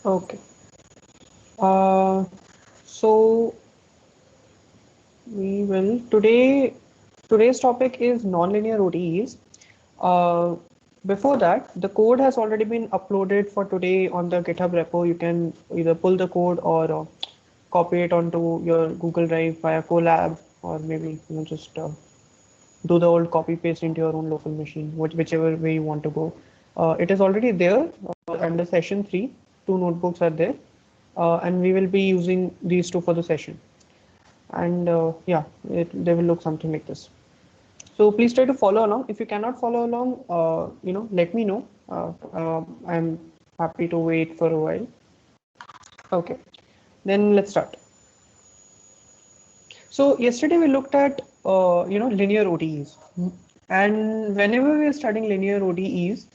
Okay. So we will today's topic is nonlinear ODEs. Uh, Before that, the code has already been uploaded for today on the GitHub repo. You can either pull the code or copy it onto your Google Drive via Colab, or maybe just do the old copy paste into your own local machine, whichever way you want to go. It is already there under session 3. Two notebooks are there, and we will be using these two for the session. And yeah, they will look something like this. So please try to follow along. If you cannot follow along, let me know. I'm happy to wait for a while. Okay, then let's start. So yesterday we looked at linear ODEs, and whenever we are studying linear ODEs,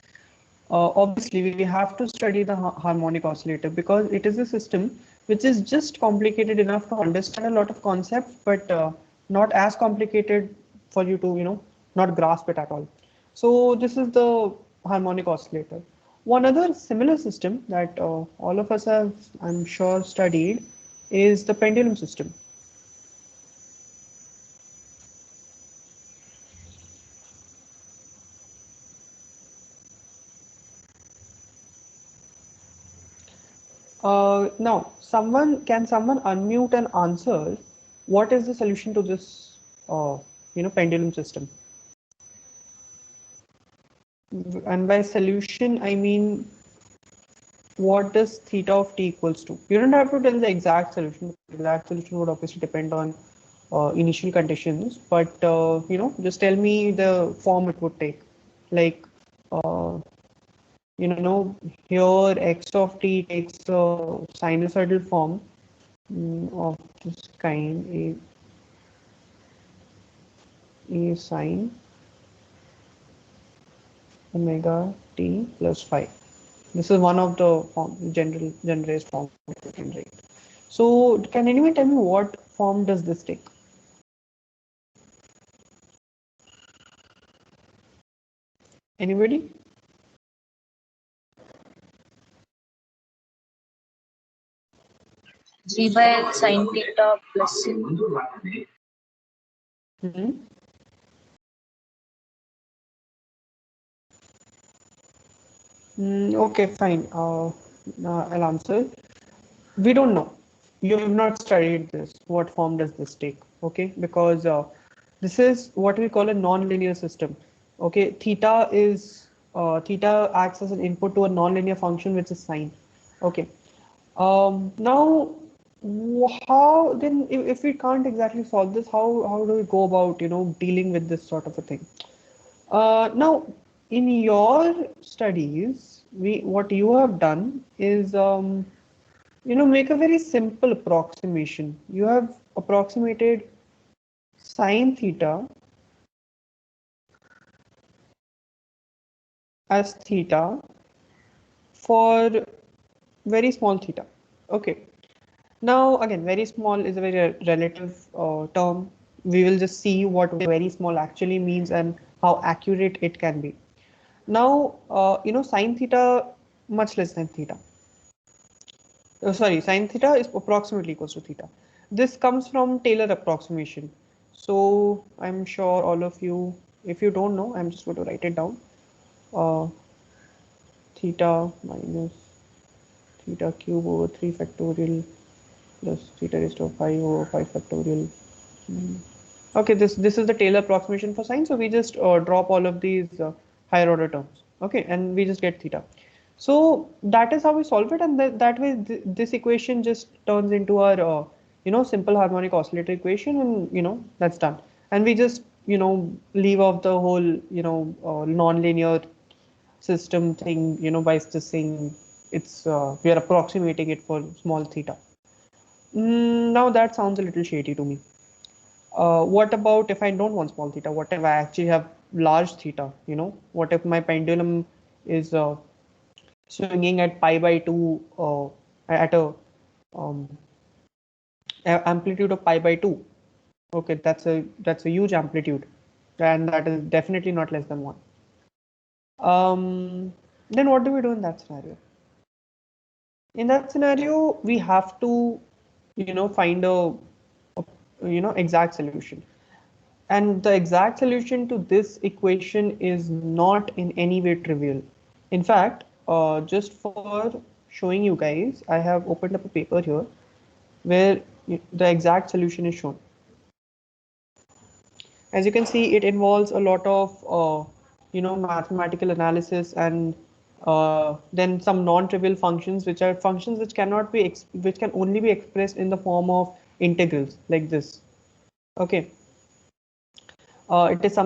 obviously we have to study the harmonic oscillator because it is a system which is just complicated enough to understand a lot of concepts, but not as complicated for you to not grasp it at all. So this is the harmonic oscillator. One other similar system that all of us have, I'm sure, studied is the pendulum system. Now, someone unmute and answer what is the solution to this pendulum system? And by solution, I mean what does theta of t equals to? You don't have to tell the exact solution. The exact solution would obviously depend on initial conditions, but just tell me the form it would take. Like uh, here x of t takes a sinusoidal form of this kind, a sine omega t plus phi. This is one of the generalized forms you can write. So can anyone tell me what form does this take? Anybody? G by L sin theta plus C. Mm-hmm. Okay, fine. I'll answer. We don't know. You have not studied this. What form does this take? Okay, because this is what we call a non-linear system. Okay, theta acts as an input to a non-linear function which is sine. Okay. Now, how then if we can't exactly solve this, how do we go about dealing with this sort of a thing? Now, in your studies, what you have done is make a very simple approximation. You have approximated sine theta as theta for very small theta. Okay. Now, again, very small is a very relative term. We will just see what very small actually means and how accurate it can be. Now, sine theta much less than theta. Sorry, sine theta is approximately equals to theta. This comes from Taylor approximation. So I'm sure all of you, if you don't know, I'm just going to write it down. Theta minus theta cube over 3 factorial plus theta raised to 5 over 5 factorial. Okay, this is the Taylor approximation for sine. So we just drop all of these higher order terms. Okay, and we just get theta. So that is how we solve it, and that way this equation just turns into our simple harmonic oscillator equation, and that's done. And we just leave off the whole non-linear system thing by just saying it's we are approximating it for small theta. Now that sounds a little shady to me. What about if I don't want small theta? What if I actually have large theta? What if my pendulum is swinging at pi by 2 at a um, amplitude of pi by 2? Okay, that's a huge amplitude, and that is definitely not less than 1. Then what do we do in that scenario? In that scenario, we have to, find a exact solution. And the exact solution to this equation is not in any way trivial. In fact, just for showing you guys, I have opened up a paper here where the exact solution is shown. As you can see, it involves a lot of mathematical analysis and then some non-trivial functions, which are functions which cannot be which can only be expressed in the form of integrals like this. Okay. It is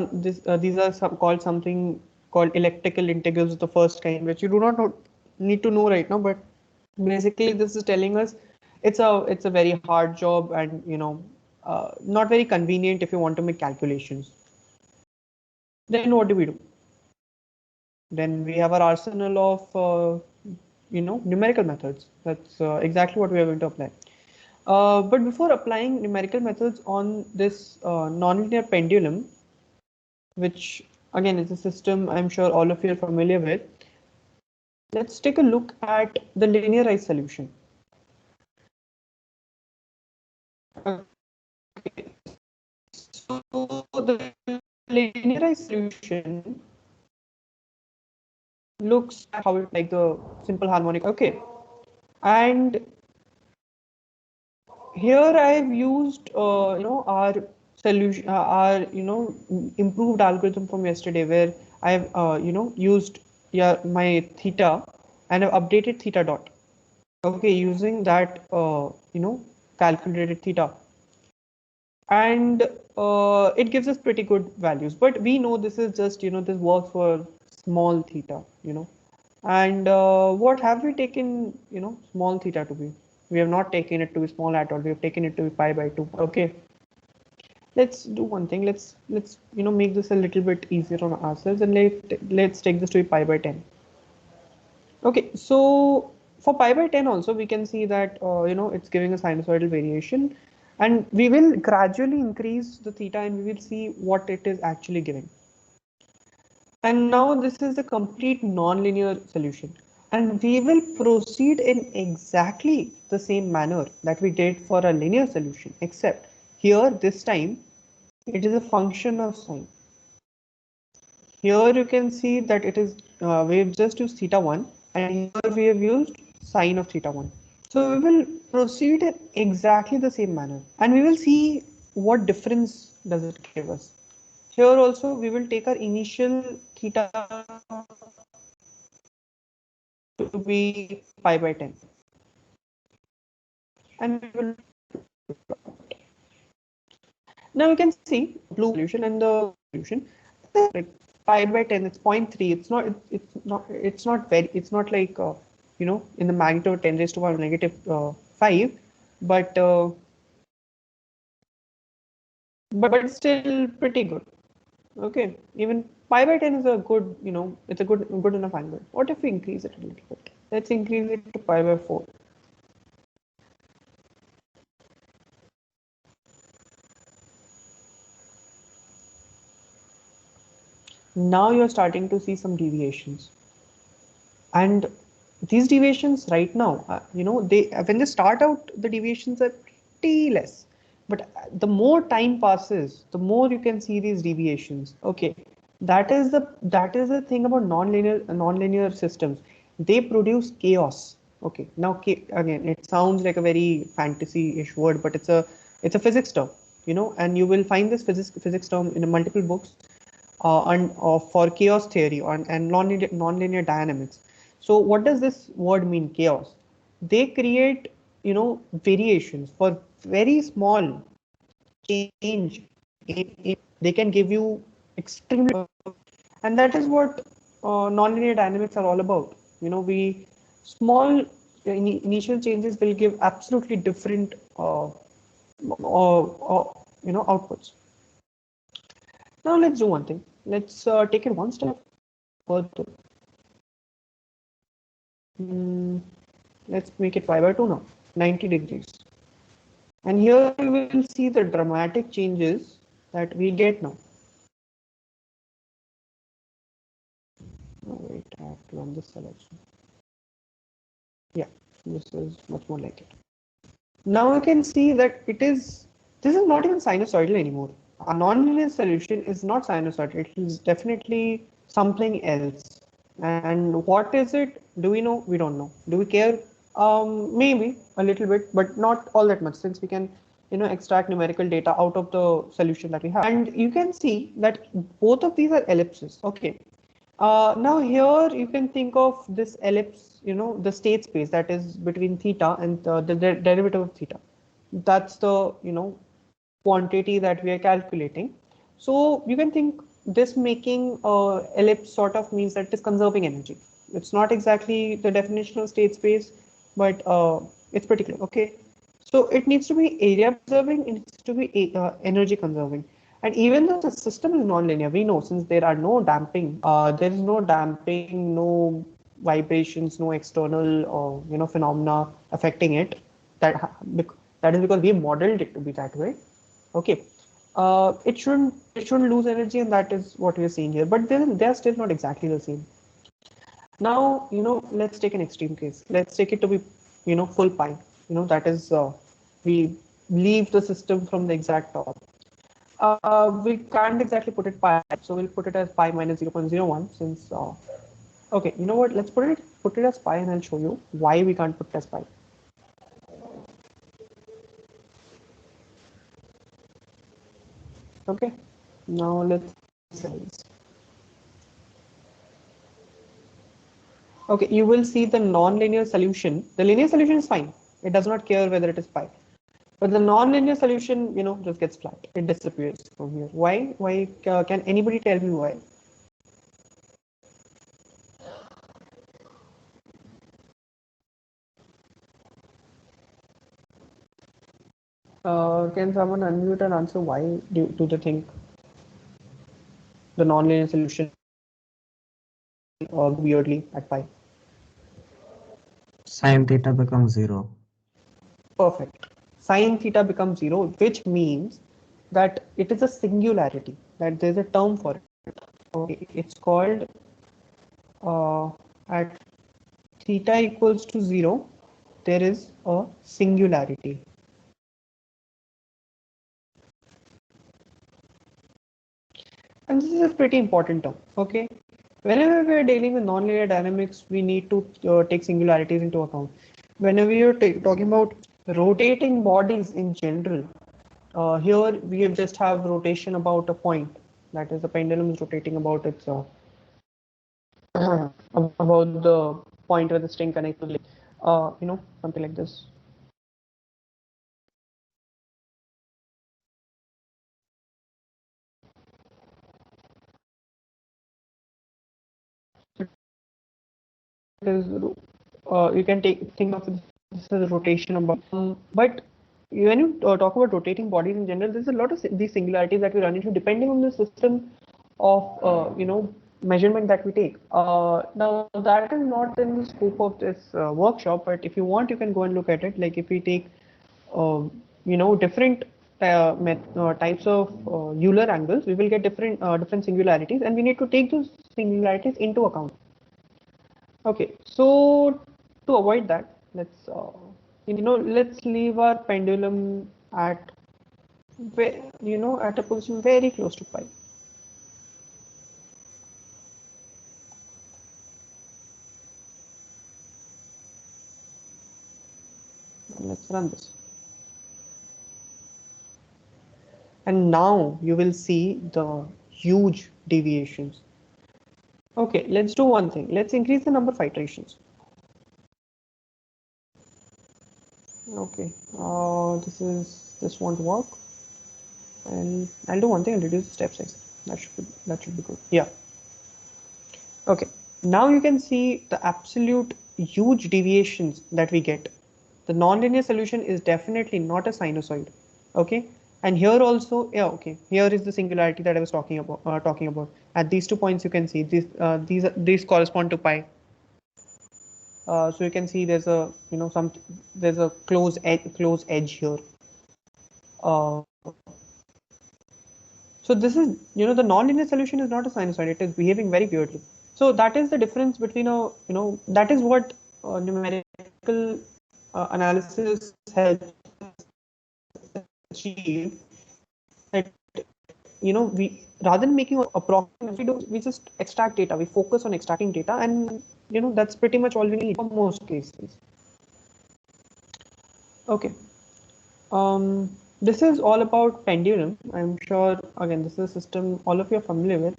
these are called something called elliptical integrals of the first kind, which you do not need to know right now. But basically, this is telling us it's a very hard job, and not very convenient if you want to make calculations. Then what do we do? Then we have our arsenal of numerical methods. That's exactly what we are going to apply. But before applying numerical methods on this nonlinear pendulum, which again is a system I'm sure all of you are familiar with, let's take a look at the linearized solution. Okay. So the linearized solution looks how it like the simple harmonic. Okay, and here I've used our solution, our improved algorithm from yesterday, where I've used my theta and I've updated theta dot. Okay, using that calculated theta, and it gives us pretty good values. But we know this is just this works for small theta, and what have we taken small theta to be? We have not taken it to be small at all. We have taken it to be pi by 2. Okay, let's do one thing. Let's make this a little bit easier on ourselves, and let's take this to be pi by 10. Okay, so for pi by 10 also we can see that it's giving a sinusoidal variation, and we will gradually increase the theta and we will see what it is actually giving. And now this is the complete nonlinear solution, and we will proceed in exactly the same manner that we did for a linear solution, except here this time it is a function of sign. Here you can see that it is we have just used theta 1, and here we have used sine of theta 1. So we will proceed in exactly the same manner, and we will see what difference does it give us. Here also we will take our initial theta to be pi by 10, and we will now you can see blue solution and the solution. Like pi by 10, it's 0.3. It's not very, it's not like in the magnitude 10 raised to power negative 5, but but it's still pretty good. Okay, even pi by 10 is a good, it's a good enough angle. What if we increase it a little bit? Let's increase it to pi by 4. Now you're starting to see some deviations, and these deviations right now, they when they start out, the deviations are pretty less, but the more time passes, the more you can see these deviations. Okay, that is the thing about nonlinear systems. They produce chaos. Okay, now again, it sounds like a very fantasy-ish word, but it's a physics term, and you will find this physics term in multiple books for chaos theory and nonlinear dynamics. So what does this word mean, chaos? They create, variations for very small change. They can give you extremely, and that is what nonlinear dynamics are all about. We small initial changes will give absolutely different outputs. Now let's do one thing. Let's take it one step further. Mm, let's make it pi by 2 now, 90 degrees. And here we will see the dramatic changes that we get now. Oh, wait, I have to run this selection. Yeah. This is much more like it. Now you can see that this is not even sinusoidal anymore. A nonlinear solution is not sinusoidal. It is definitely something else. And what is it? Do we know? We don't know. Do we care? Maybe a little bit, but not all that much, since we can, extract numerical data out of the solution that we have. And you can see that both of these are ellipses. Okay. Now here you can think of this ellipse, the state space that is between theta and the derivative of theta. That's the, quantity that we are calculating. So you can think this making ellipse sort of means that it is conserving energy. It's not exactly the definition of state space, but it's pretty clear. Okay. So it needs to be area preserving, it needs to be energy conserving. And even though the system is nonlinear, we know since there are no damping, there is no damping, no vibrations, no external, phenomena affecting it. That that is because we modeled it to be that way. Okay, it shouldn't lose energy, and that is what we are seeing here. But then they are still not exactly the same. Now, let's take an extreme case. Let's take it to be, full pi. That is, we leave the system from the exact top. We can't exactly put it pi, so we'll put it as pi minus 0.01 since, okay, you know what, let's put it as pi, and I'll show you why we can't put it as pi. Okay, now let's cells. Okay, you will see the non-linear solution. The linear solution is fine. It does not care whether it is pi. But the non-linear solution, just gets flat. It disappears from here. Why? Why? Can anybody tell me why? Can someone unmute and answer why do they think the non-linear solution weirdly at pi? Sine theta becomes 0. Perfect. Sine theta becomes 0, which means that it is a singularity, that there's a term for it. Okay, it's called at theta equals to 0, there is a singularity. And this is a pretty important term. Okay, whenever we are dealing with nonlinear dynamics, we need to take singularities into account. Whenever you're talking about rotating bodies in general, here we just have rotation about a point. That is, the pendulum is rotating about its about the point where the string connects to the something like this. Is you can think of this as a rotation about, but when you talk about rotating bodies in general, there's a lot of these singularities that we run into depending on the system of measurement that we take. Now that is not in the scope of this workshop, but if you want, you can go and look at it. Like if we take different types of Euler angles, we will get different singularities, and we need to take those singularities into account. Okay, so to avoid that, let's leave our pendulum at at a position very close to pi. Let's run this. And now you will see the huge deviations. Okay, let's do one thing. Let's increase the number of iterations. Okay, this won't work. And I'll do one thing, I'll reduce the step size. That should be good. Yeah. Okay, now you can see the absolute huge deviations that we get. The nonlinear solution is definitely not a sinusoid. Okay, and here also, yeah, okay, here is the singularity that I was talking about. At these 2 points, you can see these correspond to pi. So you can see there's a there's a close edge here. So this is, the nonlinear solution is not a sinusoid. It is behaving very weirdly. So that is the difference between that is what numerical analysis helps achieve that, you know, we rather than making approximate, we just extract data. We focus on extracting data, and you know that's pretty much all we need for most cases. Okay. This is all about pendulum. I'm sure again this is a system all of you are familiar with.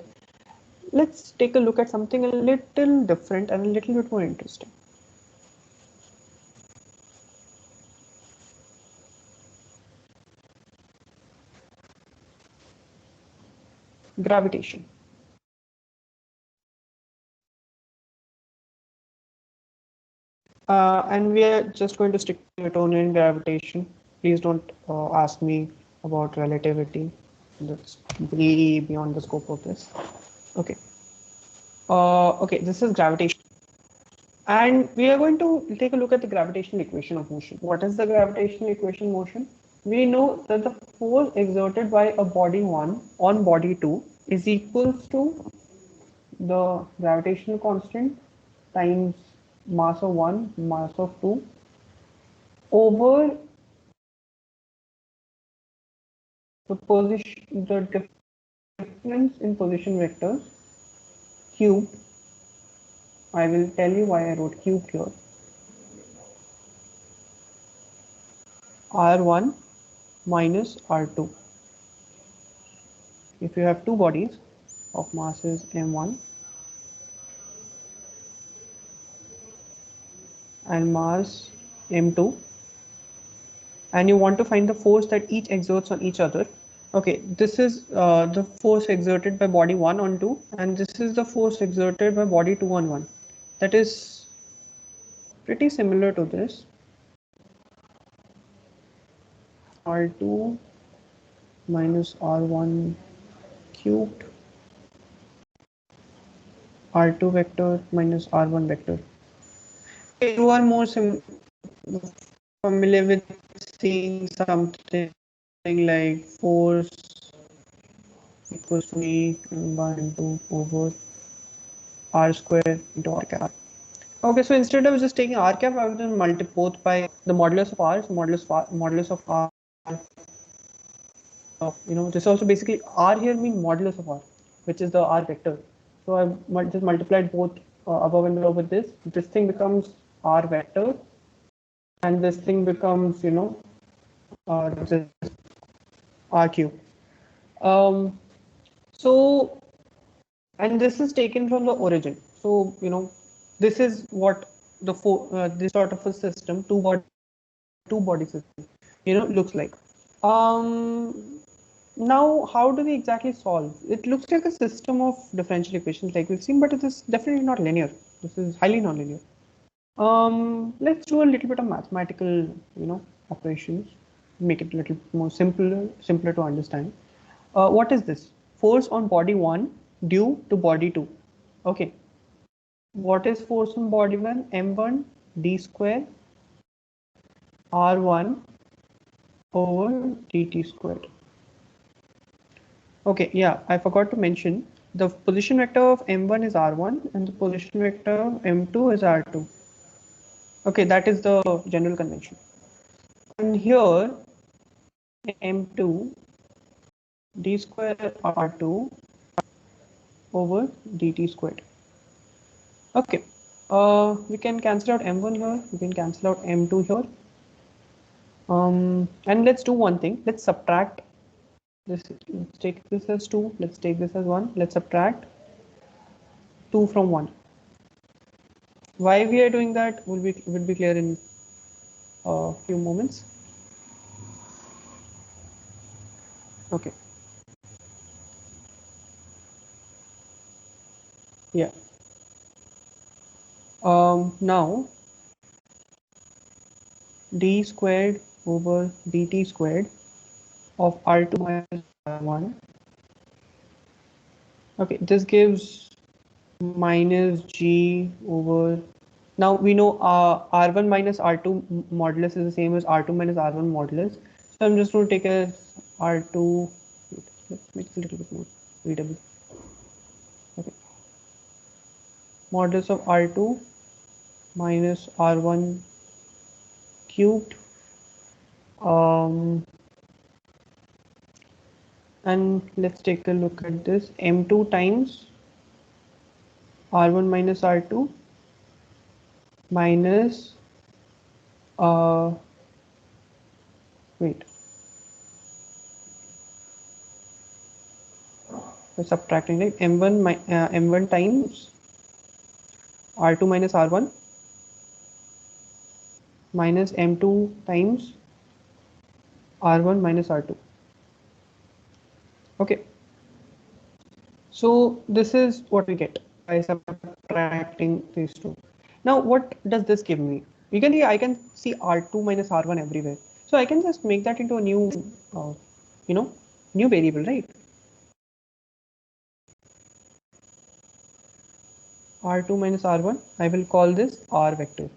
Let's take a look at something a little different and a little bit more interesting. Gravitation. And we are just going to stick to Newtonian gravitation. Please don't ask me about relativity. That's way beyond the scope of this. Okay. Okay, this is gravitation. And we are going to take a look at the gravitational equation of motion. What is the gravitational equation of motion? We know that the force exerted by a body 1 on body 2 is equals to the gravitational constant times mass of 1, mass of 2 over the position, the difference in position vectors cubed. I will tell you why I wrote cubed here. R1 minus R2. If you have two bodies of masses m1 and mass m2, and you want to find the force that each exerts on each other. Okay, this is the force exerted by body 1 on 2, and this is the force exerted by body 2 on 1. That is pretty similar to this. R2 minus R1 cubed, R2 vector minus R1 vector. If you are more familiar with seeing something like force equals to E m1 into over R square into R cap. Okay, so instead of just taking R cap, I will just multiply both by the modulus of R, so modulus of R. You know, this also basically R here means modulus of R, which is the R vector. So I just multiplied both above and below with this. This thing becomes R vector, and this thing becomes, you know, R cube. So, and this is taken from the origin. So, you know, this is what the this sort of a system, two body system, you know, looks like. Now, how do we exactly solve? It looks like a system of differential equations like we've seen, but it is definitely not linear. This is highly nonlinear. Let's do a little bit of mathematical, you know, operations, make it a little more simpler to understand. What is this? Force on body 1 due to body 2. Okay. What is force on body 1? M1 d square R1 over dt squared. Okay, yeah, I forgot to mention the position vector of M1 is R1 and the position vector of M2 is R2. Okay, that is the general convention. And here M2 d square R2 over dt squared. Okay, we can cancel out M1 here, we can cancel out M2 here. And let's do one thing, let's subtract this, let's take this as 2, let's take this as 1, let's subtract 2 from 1. Why we are doing that will be clear in a few moments. Okay. Yeah. Now d squared over dt squared of R2 minus R1. Okay, this gives minus g over. Now we know R1 minus R2 modulus is the same as R2 minus R1 modulus. So I'm just going to take as R2. Let's make it a little bit more readable. Okay. Modulus of R2 minus R1 cubed. And let's take a look at this. M2 times R1 minus R2 minus wait, we're subtracting, right? M1 times R2 minus R1 minus M2 times R1 minus R2. Okay, so this is what we get by subtracting these two. Now what does this give me? You can see I can see R2 minus R1 everywhere, so I can just make that into a new you know, new variable, right? R2 minus R1, I will call this R vector.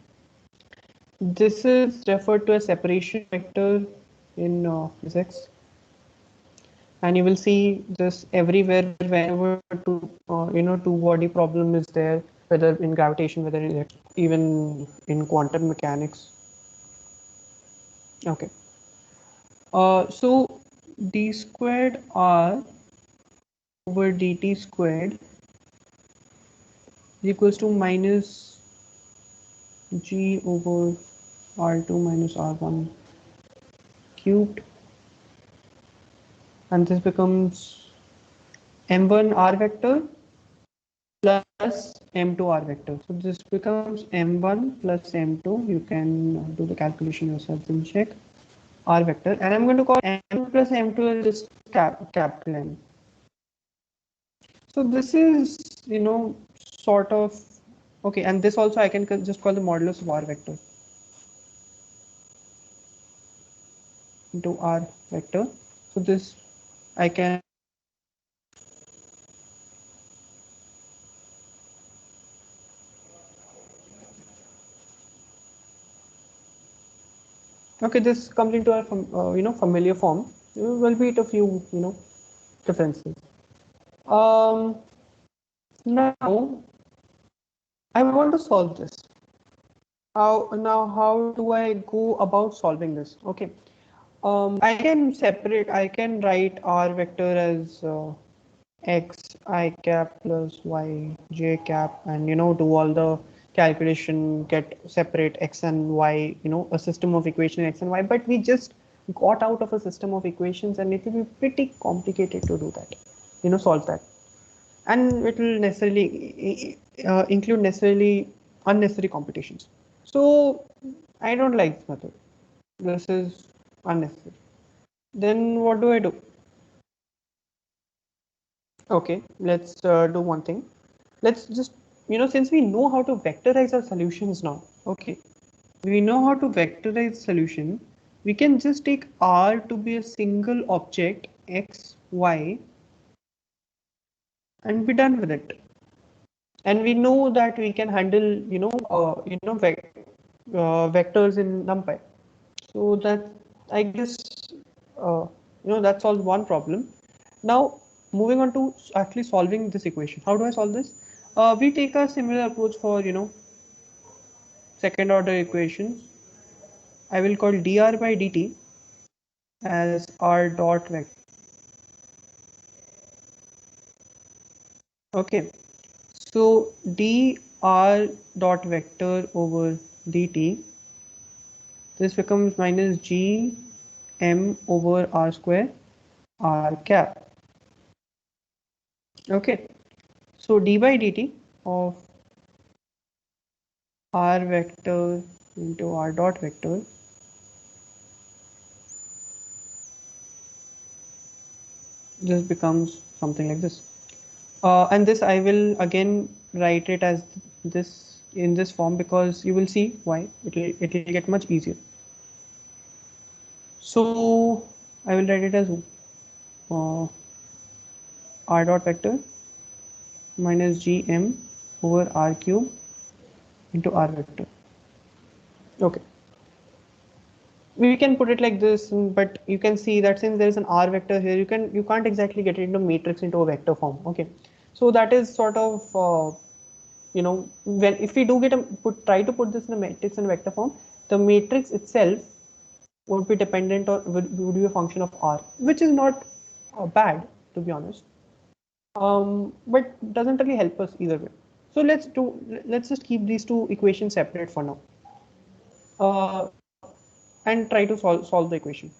This is referred to as separation vector in physics, and you will see this everywhere whenever two body problem is there, whether in gravitation, whether in even in quantum mechanics. Okay, so d squared r over dt squared is equals to minus g over r2 minus r1 cubed, and this becomes m1 r vector plus m2 r vector. So this becomes m1 plus m2. You can do the calculation yourself and check r vector, and I'm going to call m plus m2 as just capital M. So this is, sort of okay, and this also I can just call the modulus of r vector into r vector. So this I can okay, this comes into a familiar form. There will be a few differences. Now I want to solve this. How do I go about solving this? Okay, I can write r vector as x I cap plus y j cap, and do all the calculation, get separate x and y, a system of equation x and y. But we just got out of a system of equations, and it will be pretty complicated to do that, solve that, and it will necessarily include necessarily unnecessary computations. So I don't like this method. This is unnecessary. Then what do I do? Okay, let's do one thing. Let's just, since we know how to vectorize our solutions now, okay, we know how to vectorize solution, we can just take R to be a single object, X, Y, and be done with it. And we know that we can handle, vectors in NumPy. So that, I guess, that solves one problem. Now, moving on to actually solving this equation. How do I solve this? We take a similar approach for, second order equations. I will call dr by dt as r dot vector. Okay, so dr dot vector over dt, this becomes minus g m over r square r cap. Okay, so d by dt of r vector into r dot vector just becomes something like this. And this I will again write it as this in this form, because you will see why it will get much easier. So I will write it as r dot vector minus gm over r cube into r vector. Okay, we can put it like this, but you can see that since there is an r vector here, you can't exactly get it into matrix into a vector form. Okay, so that is sort of when if we do get try to put this in a matrix and vector form, the matrix itself would be dependent or would be a function of R, which is not bad, to be honest, but doesn't really help us either way. So let's just keep these two equations separate for now, and try to solve the equation.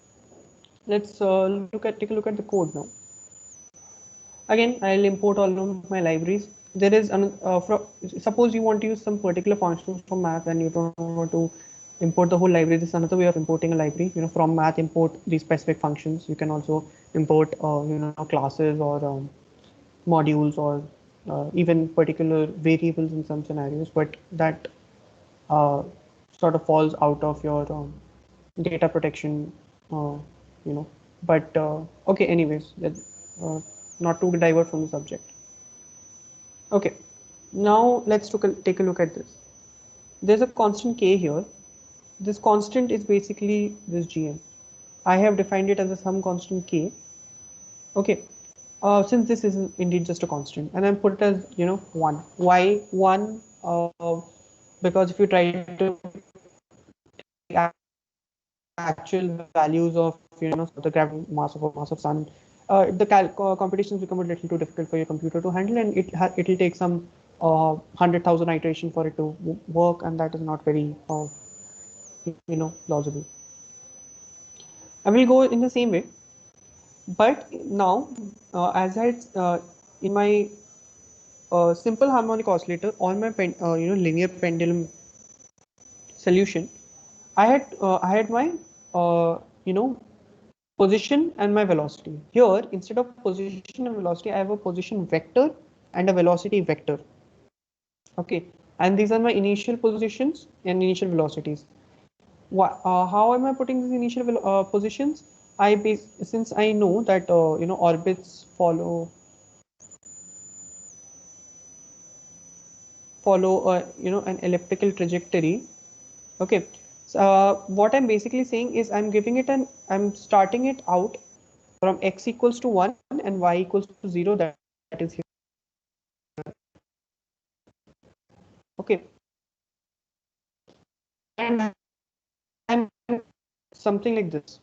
Let's take a look at the code now. Again, I'll import all of my libraries. There is suppose you want to use some particular functions from math and you don't want to import the whole library. This is another way of importing a library. From math, import these specific functions. You can also import classes or modules or even particular variables in some scenarios, but that sort of falls out of your data protection, you know. But okay, anyways, not to divert from the subject. Okay, now let's take a look at this. There's a constant k here. This constant is basically this gn. I have defined it as a sum constant k. Okay, since this is indeed just a constant, and then put it as 1. Why 1? Because if you try to actual values of the gravity mass of sun, the computations become a little too difficult for your computer to handle, and it'll take some 100,000 iteration for it to work, and that is not very plausible. I will go in the same way, but now as I in my simple harmonic oscillator on my linear pendulum solution, I had my position and my velocity. Here, instead of position and velocity, I have a position vector and a velocity vector. Okay, and these are my initial positions and initial velocities. How am I putting these initial positions? Since I know that orbits follow an elliptical trajectory. Okay, so what I'm basically saying is I'm starting it out from x equals to 1 and y equals to 0, that is here. Okay, and I'm something like this.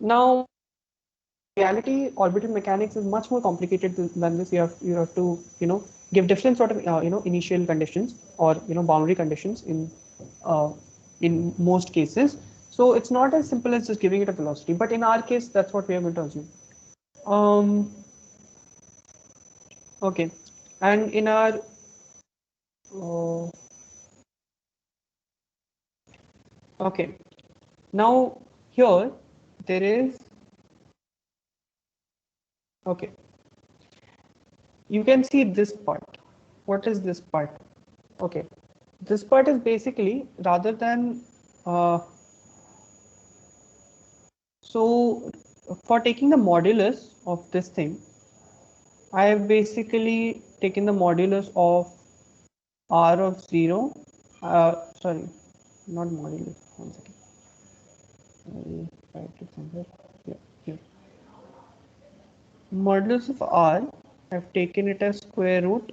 Now, reality, orbital mechanics is much more complicated than this. You have to give different sort of initial conditions or boundary conditions in most cases. So it's not as simple as just giving it a velocity. But in our case, that's what we are going to assume. Okay, and in our okay, now here there is okay. You can see this part. What is this part? Okay, this part is basically rather than so for taking the modulus of this thing, I have basically taken the modulus of r of 0. Sorry, not modulus. 1 second. I'll write it somewhere. Yeah, here. Modulus of r, I've taken it as square root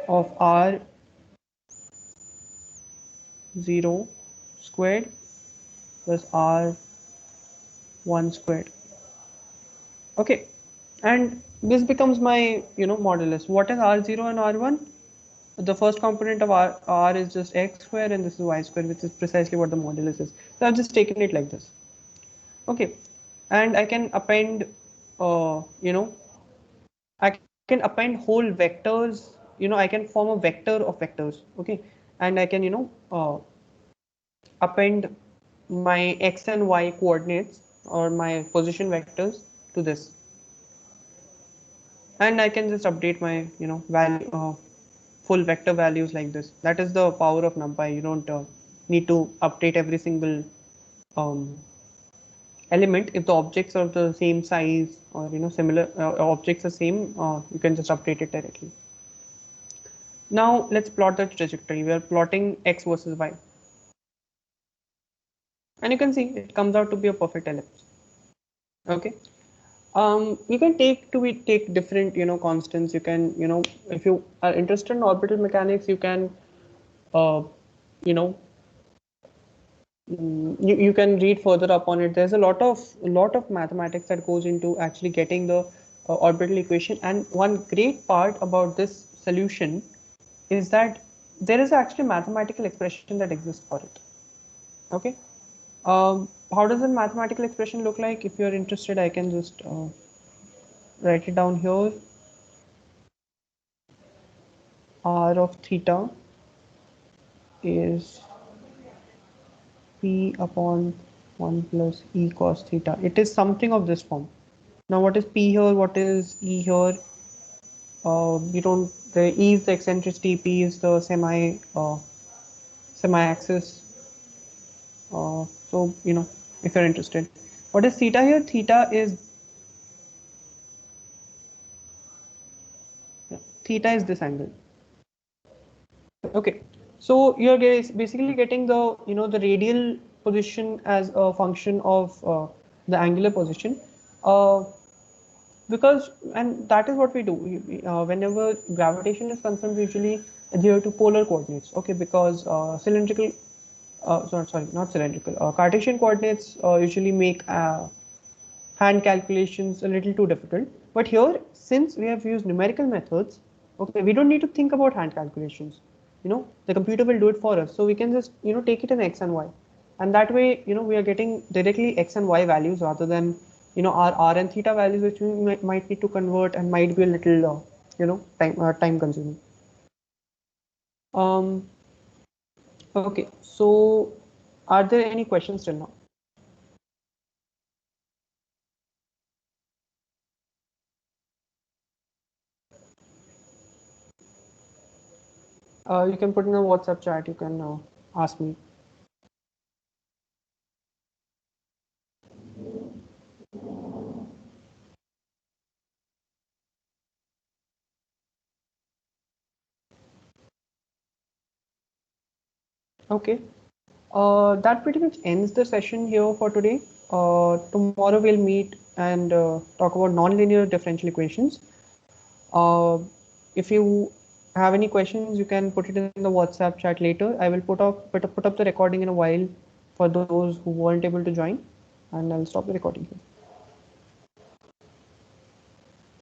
of r 0 squared plus r 1 squared. Okay, and this becomes my modulus. What is r0 and r1? The first component of r is just x square and this is y square, which is precisely what the modulus is. So I've just taken it like this. Okay, and I can append I can append whole vectors. I can form a vector of vectors. Okay, and I can append my x and y coordinates or my position vectors to this, and I can just update my value full vector values like this. That is the power of NumPy. You don't need to update every single um, element. If the objects are the same size or similar objects are same, you can just update it directly. Now let's plot the trajectory. We are plotting x versus y, and you can see it comes out to be a perfect ellipse. Okay. You can take different constants. You can if you are interested in orbital mechanics, you can you know, you can read further up on it. There's a lot of mathematics that goes into actually getting the orbital equation. And one great part about this solution is that there is actually mathematical expression that exists for it. Okay. How does a mathematical expression look like? If you're interested, I can just write it down here. R of theta is P upon 1 plus E cos theta. It is something of this form. Now, what is P here? What is E here? We don't. The E is the eccentricity. P is the semi-axis. So if you're interested, what is theta here? Theta is this angle. Okay, so you're basically getting the the radial position as a function of the angular position, uh, because and that is what we do. Whenever gravitation is concerned, we usually adhere to polar coordinates. Okay, because cylindrical, sorry, not cylindrical. Cartesian coordinates usually make hand calculations a little too difficult. But here, since we have used numerical methods, okay, we don't need to think about hand calculations. The computer will do it for us. So we can just, take it in X and Y. And that way, we are getting directly X and Y values rather than, our R and theta values, which we might need to convert and might be a little, time consuming. Okay, so are there any questions till now? You can put in a WhatsApp chat. You can ask me. Okay. That pretty much ends the session here for today. Tomorrow we'll meet and talk about nonlinear differential equations. If you have any questions, you can put it in the WhatsApp chat later. I will put up the recording in a while for those who weren't able to join, and I'll stop the recording here.